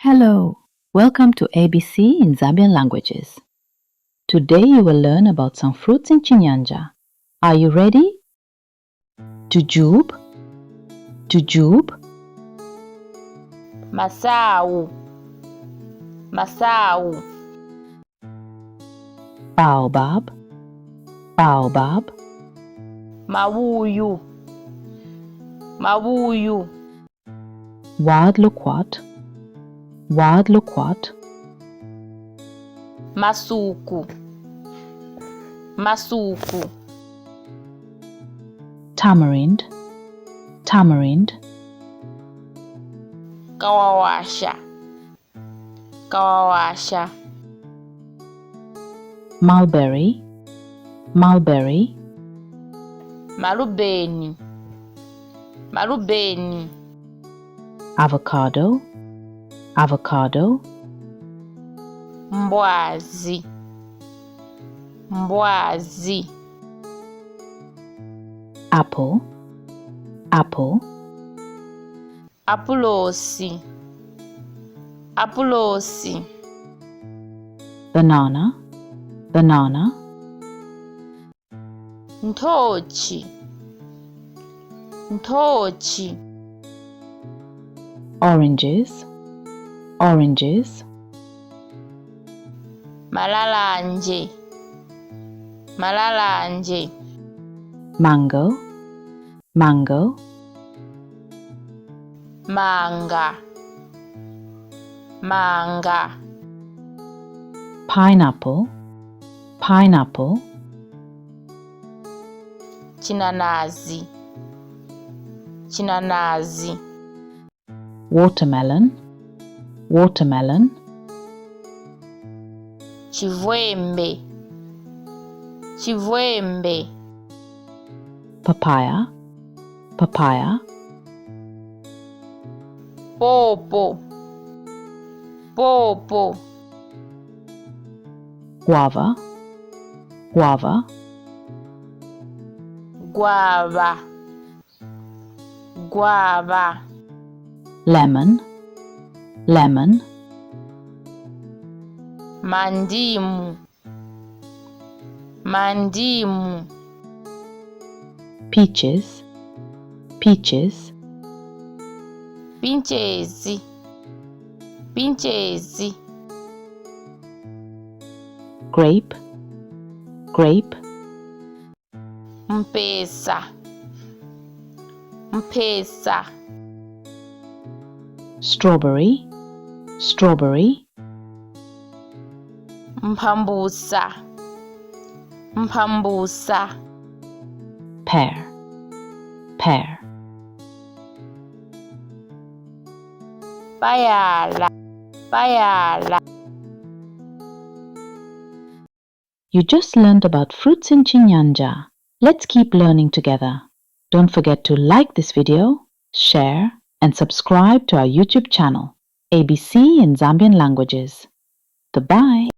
Hello, welcome to ABC in Zambian languages. Today you will learn about some fruits in Cinyanja. Are you ready? Jujube, jujube, Masau, Masau, baobab, baobab, Mawuyu, Mawuyu, wild loquat, wild loquat, Masuku, Masuku, tamarind, tamarind, Kawawasha, Kawawasha, mulberry, mulberry, Marubeni, Marubeni, avocado, avocado, Mbwazi, Mbwazi, apple, apple, Apulosi, Apulosi, banana, banana, Ntochi, Ntochi, oranges, oranges, Malalanje, Malalanje, mango, mango, Manga, Manga, pineapple, pineapple, Chinanazi, Chinanazi, watermelon, watermelon, Chivwembe, Chivwembe, papaya, papaya, Popo, Popo, guava, guava, Guava, Guava, lemon, lemon, Mandimu, Mandimu, peaches, peaches, Pinchezi, Pinchezi, grape, grape, Mpesa, Mpesa, strawberry, strawberry, Mphambusa, Mphambusa, pear, pear. Payala, Payala. You just learned about fruits in Cinyanja. Let's keep learning together. Don't forget to like this video, share, and subscribe to our YouTube channel, ABC in Zambian languages. Goodbye.